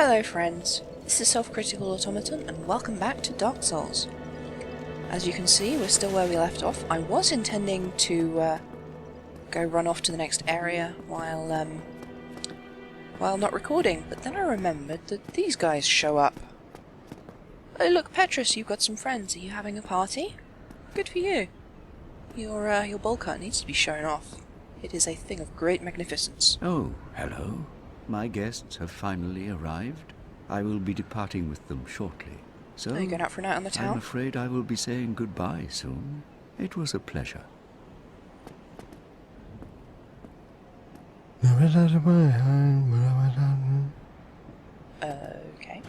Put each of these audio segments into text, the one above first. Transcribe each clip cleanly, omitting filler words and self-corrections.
Hello friends, this is Self-Critical Automaton and welcome back to Dark Souls. As you can see, we're still where we left off. I was intending to go run off to the next area while not recording, but then I remembered that these guys show up. Oh look, Petrus, you've got some friends. Are you having a party? Good for you. Your bowl cut needs to be shown off. It is a thing of great magnificence. Oh, hello. My guests have finally arrived. I will be departing with them shortly. So, Are you going out for a night on the town? I'm afraid I will be saying goodbye soon. It was a pleasure. Okay.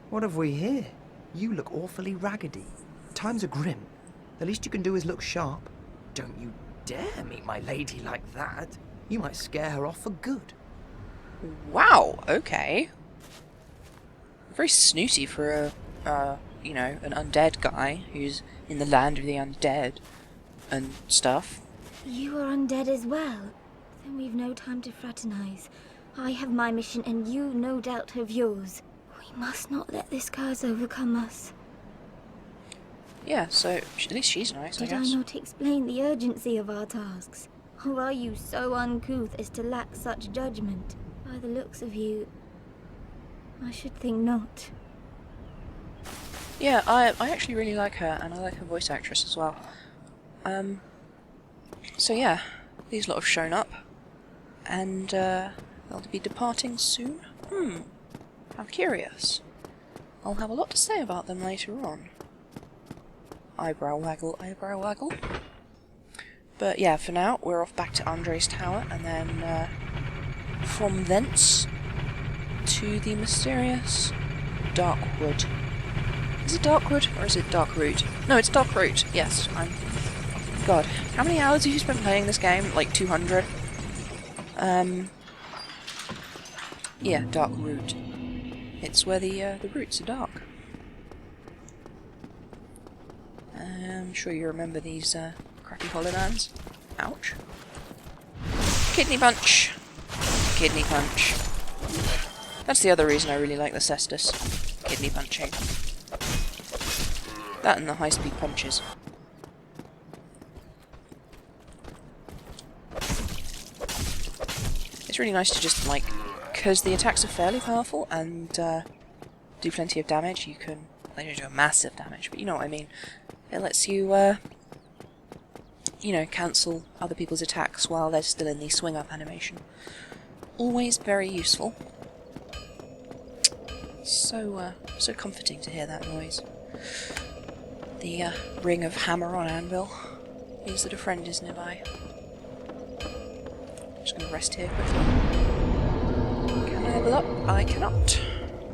What have we here? You look awfully raggedy. Times are grim. The least you can do is look sharp. Don't you dare meet my lady like that. You might scare her off for good. Wow, okay. Very snooty for you know, an undead guy who's in the land of the undead and stuff. You are undead as well. Then we've no time to fraternize. I have my mission and you no doubt have yours. We must not let this curse overcome us. Yeah, so at least she's nice, I Did I guess. not explain the urgency of our tasks? Or are you so uncouth as to lack such judgment? By the looks of you, I should think not. Yeah, I actually really like her, and I like her voice actress as well. So yeah, these lot have shown up, and they'll be departing soon. How curious. I'll have a lot to say about them later on. Eyebrow waggle, eyebrow waggle. But yeah, for now, we're off back to Andre's tower, and then from thence to the mysterious Darkwood. Is it Darkwood or is it Darkroot? No, it's Darkroot. Yes, God, how many hours have you spent playing this game? Like 200? Yeah, Darkroot. It's where the roots are dark. I'm sure you remember these crappy Hollow-Lands. Ouch. Kidney punch. Kidney punch. That's the other reason I really like the Cestus. Kidney punching. That and the high-speed punches. It's really nice to just, like, because the attacks are fairly powerful and do plenty of damage, you can... They don't do a massive damage, but you know what I mean. It lets you, you know, cancel other people's attacks while they're still in the swing-up animation. Always very useful. So comforting to hear that noise. The ring of hammer on anvil means that a friend is nearby. Just gonna rest here quickly. Can I level up? I cannot.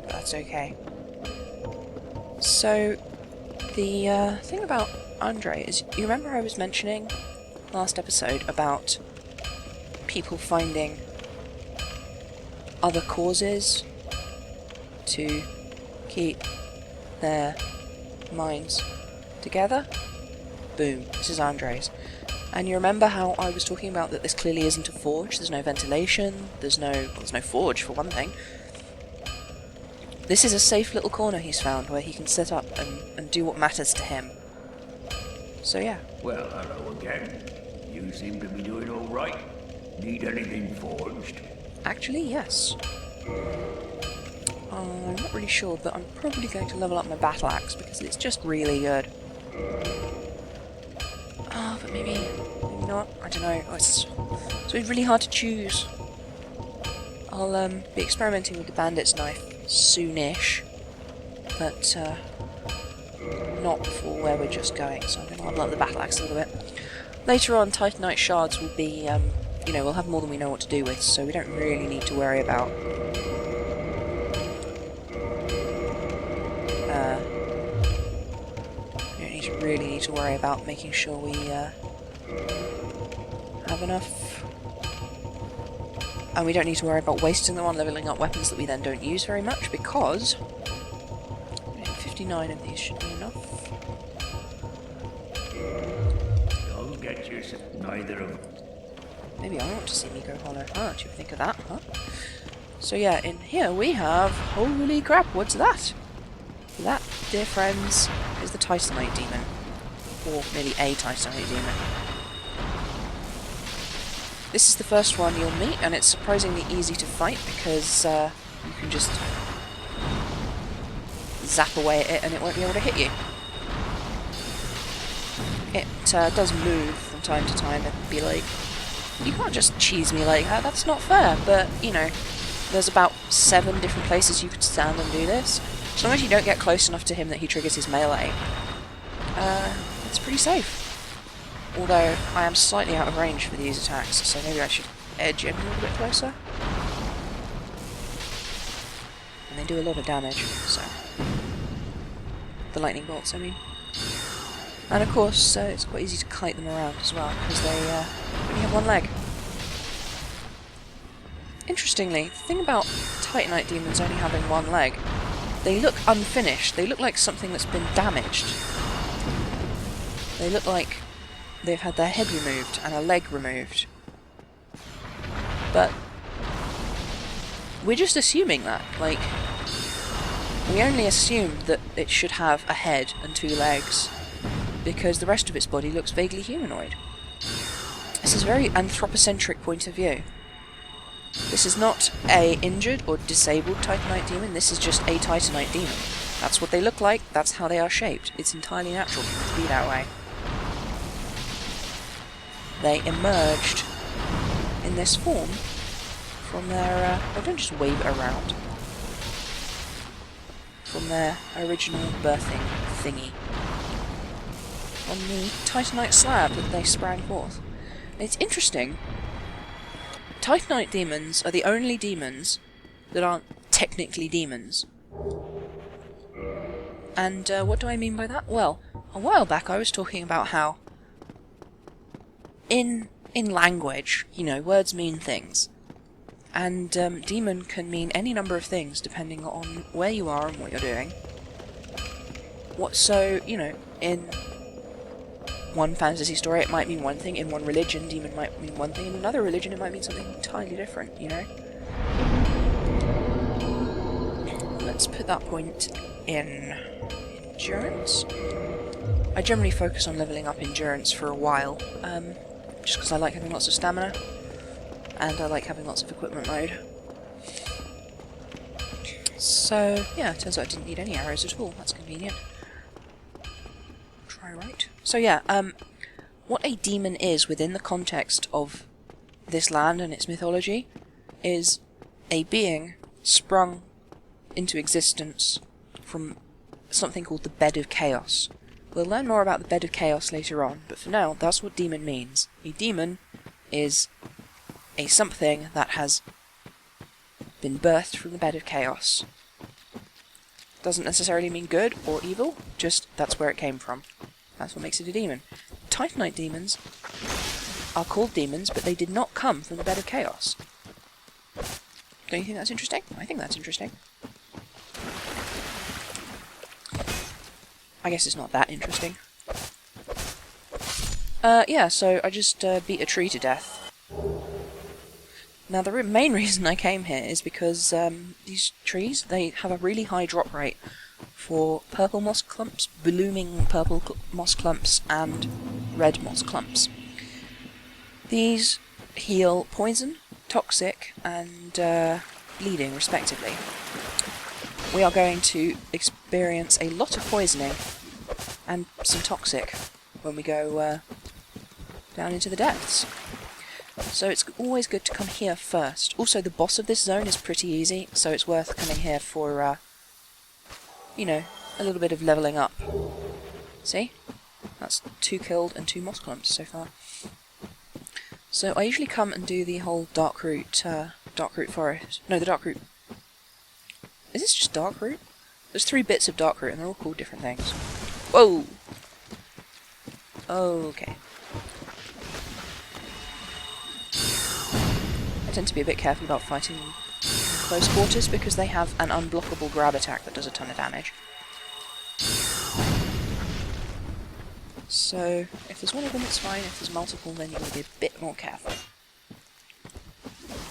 That's okay. So, the thing about Andre is, you remember I was mentioning last episode about people finding other causes to keep their minds together? Boom, this is Andre's. And you remember how I was talking about that this clearly isn't a forge, there's no ventilation, there's no forge for one thing. This is a safe little corner he's found where he can sit up and do what matters to him. So yeah. Well, hello again. You seem to be doing all right. Need anything forged? Actually, yes. I'm not really sure, but I'm probably going to level up my battle axe because it's just really good. Oh, but maybe not. I don't know. It's really hard to choose. I'll be experimenting with the bandit's knife soonish, but not before where we're just going. So I'm going to level up the battle axe a little bit. Later on, Titanite shards will be, you know, we'll have more than we know what to do with, so we don't really need to worry about really need to worry about making sure we have enough, and we don't need to worry about wasting them on leveling up weapons that we then don't use very much, because 59 of these should be enough. I'll get you some, neither of them. Maybe I want to see me go hollow. Huh, do you think of that, huh? So yeah, in here we have... Holy crap, what's that? That, dear friends, is the Titanite demon. Or maybe a Titanite demon. This is the first one you'll meet, and it's surprisingly easy to fight because you can just zap away at it and it won't be able to hit you. It does move from time to time and be like, you can't just cheese me like that, that's not fair, but, you know, there's about 7 different places you could stand and do this. As long as you don't get close enough to him that he triggers his melee, it's pretty safe. Although, I am slightly out of range for these attacks, so maybe I should edge in a little bit closer. And they do a lot of damage, so... The lightning bolts, I mean. And of course, it's quite easy to kite them around as well, because they only have one leg. Interestingly, the thing about Titanite demons only having one leg, they look unfinished. They look like something that's been damaged. They look like they've had their head removed and a leg removed. But we're just assuming that. Like, we only assume that it should have a head and 2 legs, because the rest of its body looks vaguely humanoid. This is a very anthropocentric point of view. This is not a injured or disabled Titanite demon, this is just a Titanite demon. That's what they look like, that's how they are shaped. It's entirely natural for them to be that way. They emerged in this form from their... oh, don't just wave it around. From their original birthing thingy. On the Titanite slab that they sprang forth. And it's interesting. Titanite demons are the only demons that aren't technically demons. And what do I mean by that? Well, a while back I was talking about how in language, you know, words mean things. And demon can mean any number of things depending on where you are and what you're doing. So, you know, in one fantasy story it might mean one thing, in one religion demon might mean one thing, in another religion it might mean something entirely different, you know? Let's put that point in endurance. I generally focus on leveling up endurance for a while, just because I like having lots of stamina, and I like having lots of equipment mode. So, yeah, turns out I didn't need any arrows at all, that's convenient. Try right. So yeah, what a demon is within the context of this land and its mythology is a being sprung into existence from something called the Bed of Chaos. We'll learn more about the Bed of Chaos later on, but for now, that's what demon means. A demon is a something that has been birthed from the Bed of Chaos. Doesn't necessarily mean good or evil, just that's where it came from. That's what makes it a demon. Titanite demons are called demons, but they did not come from the Bed of Chaos. Don't you think that's interesting? I think that's interesting. I guess it's not that interesting. Yeah, so I just beat a tree to death. Now the main reason I came here is because these trees, they have a really high drop rate for purple moss clumps, blooming purple moss clumps, and red moss clumps. These heal poison, toxic, and bleeding, respectively. We are going to experience a lot of poisoning and some toxic when we go down into the depths. So it's always good to come here first. Also, the boss of this zone is pretty easy, so it's worth coming here for, you know, a little bit of leveling up. See? That's 2 killed and 2 moss clumps so far. So I usually come and do the whole Darkroot forest. No, the Darkroot. Is this just Darkroot? There's 3 bits of Darkroot and they're all called different things. Whoa! Okay. I tend to be a bit careful about fighting in close quarters because they have an unblockable grab attack that does a ton of damage. So, if there's one of them, it's fine. If there's multiple, then you've got to be a bit more careful.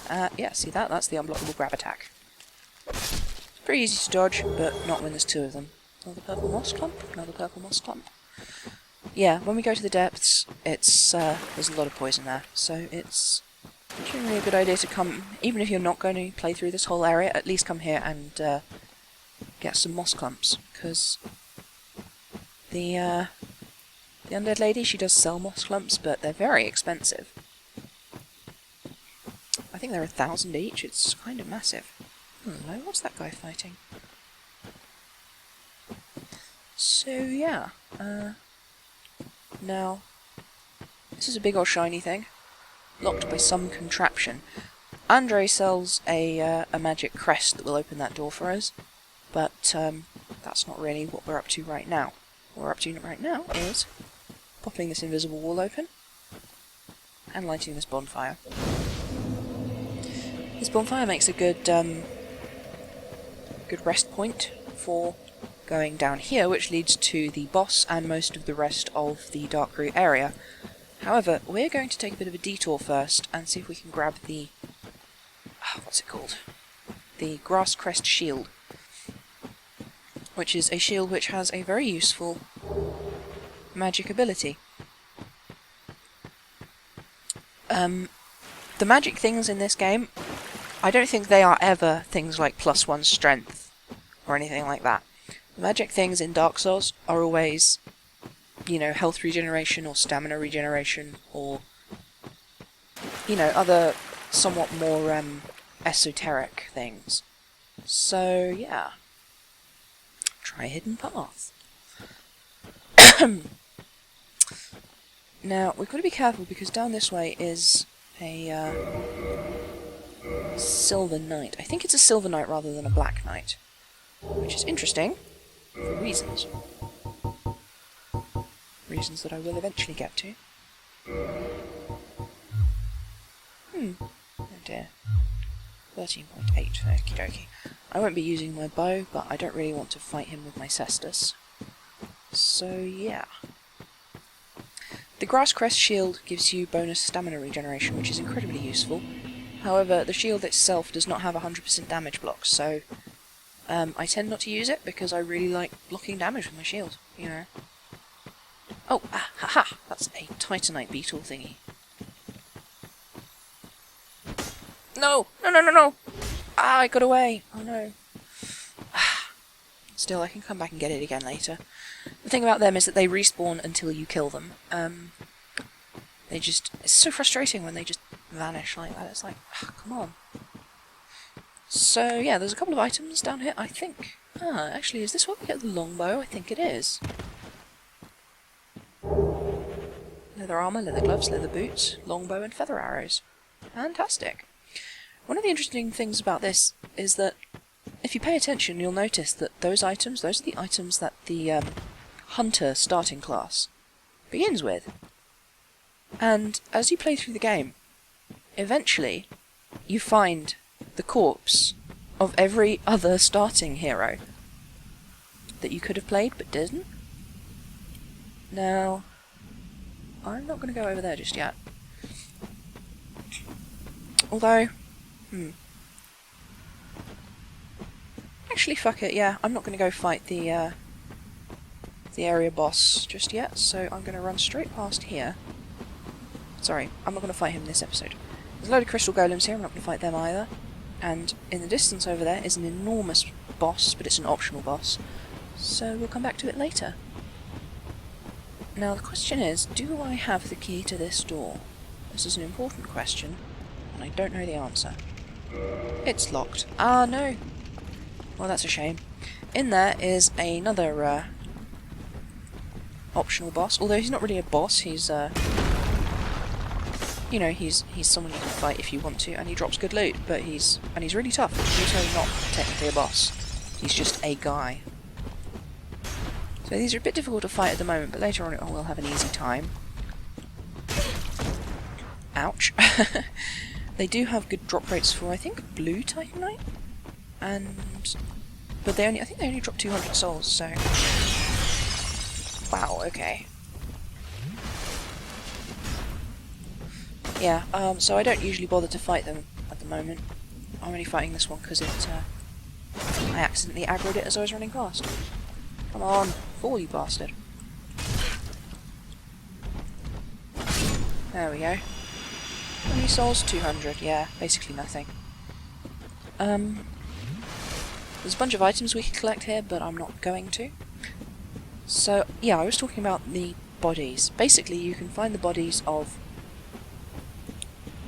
Yeah, see that? That's the unblockable grab attack. It's pretty easy to dodge, but not when there's two of them. Another purple moss clump, another purple moss clump. Yeah, when we go to the depths, it's there's a lot of poison there, so it's generally a good idea to come, even if you're not going to play through this whole area, at least come here and get some moss clumps, because the undead lady, she does sell moss clumps, but they're very expensive. I think they're 1,000 each, it's kind of massive. Hello, what's that guy fighting? So yeah, now, this is a big old shiny thing, locked by some contraption. Andre sells a magic crest that will open that door for us, but that's not really what we're up to right now. What we're up to right now is popping this invisible wall open and lighting this bonfire. This bonfire makes a good good rest point for going down here, which leads to the boss and most of the rest of the Dark Root area. However, we're going to take a bit of a detour first and see if we can grab the... what's it called? The Grass Crest Shield, which is a shield which has a very useful magic ability. The magic things in this game, I don't think they are ever things like +1 strength or anything like that. The magic things in Dark Souls are always, you know, health regeneration or stamina regeneration or, you know, other somewhat more esoteric things. So, yeah. Try Hidden Path. Now, we've got to be careful because down this way is a Silver Knight. I think it's a Silver Knight rather than a Black Knight, which is interesting for reasons. Reasons that I will eventually get to. Oh dear. 13.8, okie dokie. I won't be using my bow, but I don't really want to fight him with my cestus. So, yeah. The Grass Crest shield gives you bonus stamina regeneration, which is incredibly useful. However, the shield itself does not have 100% damage blocks, so I tend not to use it because I really like blocking damage with my shield, you know. Oh, haha! That's a Titanite beetle thingy. No! No, no, no, no! Ah, I got away! Oh no. Still, I can come back and get it again later. The thing about them is that they respawn until you kill them. They just... It's so frustrating when they just vanish like that. It's like, come on. So, yeah, there's a couple of items down here, I think. Actually, is this where we get the longbow? I think it is. Leather armor, leather gloves, leather boots, longbow, and feather arrows. Fantastic. One of the interesting things about this is that if you pay attention, you'll notice that those are the items that the hunter starting class begins with. And as you play through the game, eventually you find the corpse of every other starting hero that you could have played but didn't. Now, I'm not going to go over there just yet. Although, actually, fuck it, yeah, I'm not going to go fight the area boss just yet, so I'm going to run straight past here. Sorry, I'm not going to fight him in this episode. There's a load of crystal golems here, I'm not going to fight them either. And in the distance over there is an enormous boss, but it's an optional boss, so we'll come back to it later. Now the question is, do I have the key to this door? This is an important question, and I don't know the answer. It's locked. Ah, no! Well, that's a shame. In there is another optional boss, although he's not really a boss, he's you know, he's someone you can fight if you want to, and he drops good loot, but he's really tough. He's also not technically a boss. He's just a guy. So these are a bit difficult to fight at the moment, but later on we'll have an easy time. Ouch. They do have good drop rates for, I think, blue Titanite, but I think they only drop 200 souls, so... Wow, okay. Yeah, so I don't usually bother to fight them at the the moment. I'm only fighting this one because I accidentally aggroed it as I was running past. Come on, fall, you bastard. There we go. How many souls? 200, yeah, basically nothing. There's a bunch of items we could collect here, but I'm not going to. So, yeah, I was talking about the bodies. Basically, you can find the bodies of...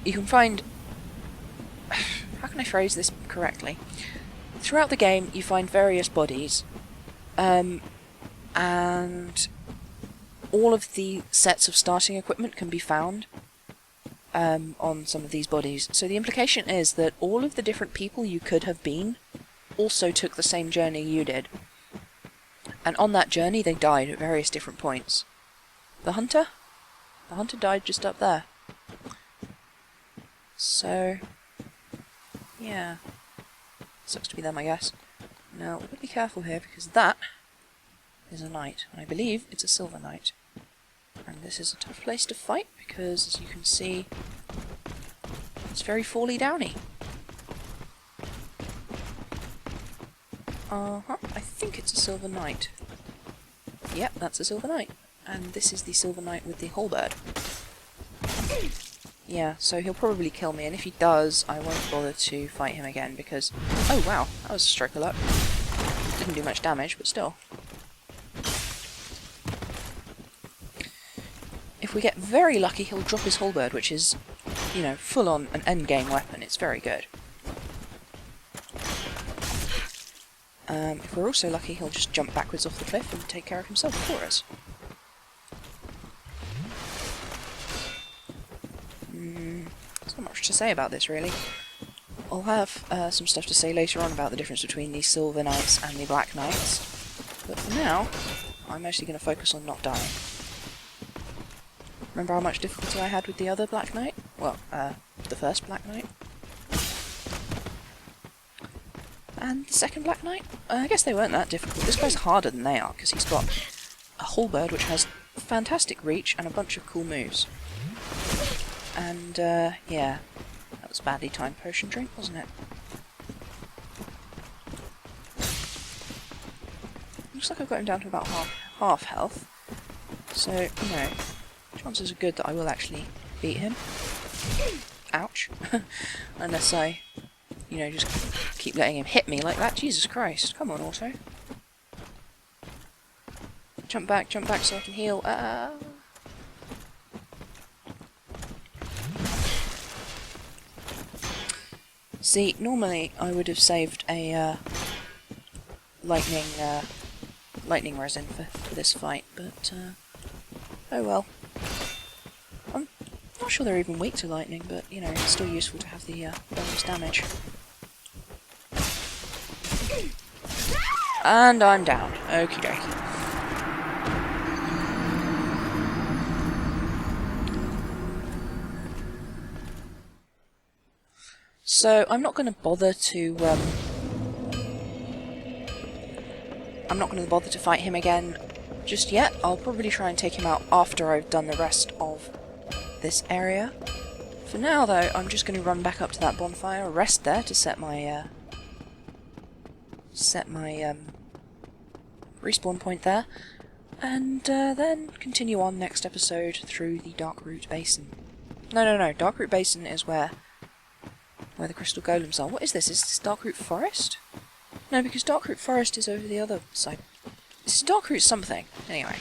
You can find... How can I phrase this correctly? Throughout the game, you find various bodies, and all of the sets of starting equipment can be found on some of these bodies. So the implication is that all of the different people you could have been also took the same journey you did. And on that journey, they died at various different points. The hunter? The hunter died just up there. So, yeah. Sucks to be them, I guess. Now, we've got to be careful here, because that is a knight. And I believe it's a silver knight. And this is a tough place to fight, because, as you can see, it's very fally downy. I think it's a silver knight. Yep, that's a silver knight. And this is the silver knight with the halberd. Yeah, so he'll probably kill me, and if he does, I won't bother to fight him again, because... Oh wow, that was a stroke of luck. Didn't do much damage, but still. If we get very lucky, he'll drop his halberd, which is, you know, full-on an endgame weapon. It's very good. If we're also lucky, he'll just jump backwards off the cliff and take care of himself for us. There's not much to say about this, really. I'll have some stuff to say later on about the difference between the Silver Knights and the Black Knights. But for now, I'm mostly going to focus on not dying. Remember how much difficulty I had with the other Black Knight? Well, the first Black Knight. And the second Black Knight? I guess they weren't that difficult. This guy's harder than they are, because he's got a halberd which has fantastic reach and a bunch of cool moves. And, yeah, that was a badly timed potion drink, wasn't it? Looks like I've got him down to about half health. So, you know, chances are good that I will actually beat him. Ouch. Unless I, you know, just keep letting him hit me like that. Jesus Christ. Come on, Auto. Jump back so I can heal. See, normally I would have saved a lightning resin for this fight, but oh well. I'm not sure they're even weak to lightning, but you know, it's still useful to have the bonus damage. And I'm down. Okie dokie. So I'm not going to bother to fight him again just yet. I'll probably try and take him out after I've done the rest of this area. For now, though, I'm just going to run back up to that bonfire, rest there to set my respawn point there, and then continue on next episode through the Darkroot Basin. No, Darkroot Basin is where the crystal golems are. What is this? Is this Darkroot Forest? No, because Darkroot Forest is over the other side. This is Darkroot something. Anyway.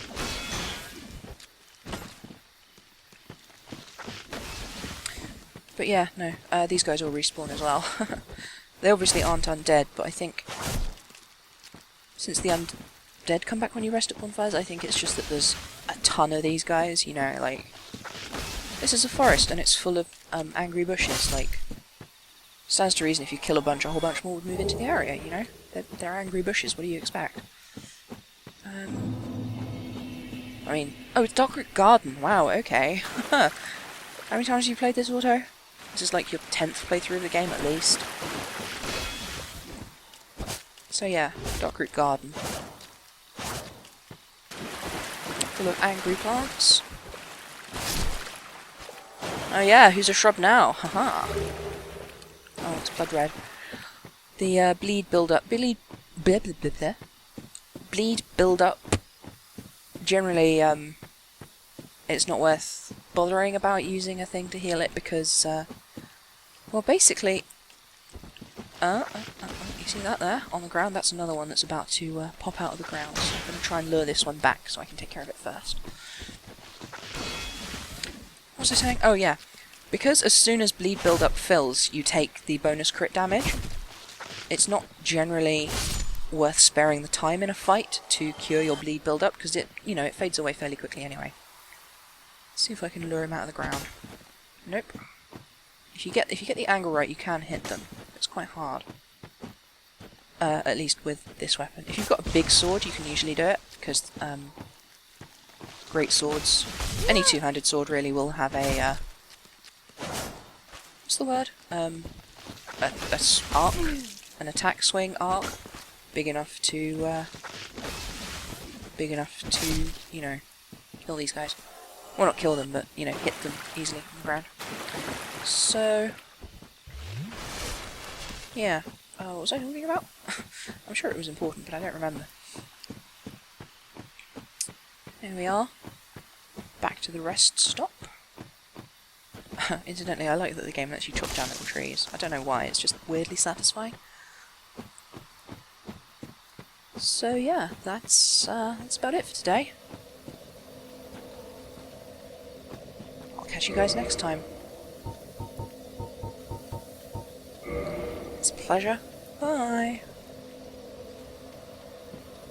But yeah, no, these guys all respawn as well. They obviously aren't undead, but I think since the undead come back when you rest at bonfires, I think it's just that there's a ton of these guys, you know, like... This is a forest, and it's full of angry bushes, like... Stands to reason if you kill a whole bunch more would move into the area, you know? They're angry bushes, what do you expect? I mean... Oh, it's Darkroot Garden, wow, okay. How many times have you played this, Auto? This is like your 10th playthrough of the game, at least. So yeah, Darkroot Garden. Full of angry plants. Oh yeah, who's a shrub now? Haha. it's blood red. The bleed build-up... Bleed build-up... Generally, it's not worth bothering about using a thing to heal it because, well, basically... you see that there? On the ground? That's another one that's about to pop out of the ground. So I'm going to try and lure this one back so I can take care of it first. What was I saying? Oh, yeah. Because as soon as bleed build-up fills, you take the bonus crit damage, it's not generally worth sparing the time in a fight to cure your bleed build-up, because it, you know, it fades away fairly quickly anyway. Let's see if I can lure him out of the ground. Nope. If you get the angle right, you can hit them. It's quite hard. At least with this weapon. If you've got a big sword, you can usually do it, because great swords, any two-handed sword really, will have a what's the word? Arc, an attack swing arc, big enough to, you know, kill these guys. Well, not kill them, but, you know, hit them easily on the ground. So, yeah. What was I talking about? I'm sure it was important, but I don't remember. There we are. Back to the rest stop. Incidentally, I like that the game lets you chop down little trees. I don't know why, it's just weirdly satisfying. So yeah, that's about it for today. I'll catch you guys next time. It's a pleasure. Bye.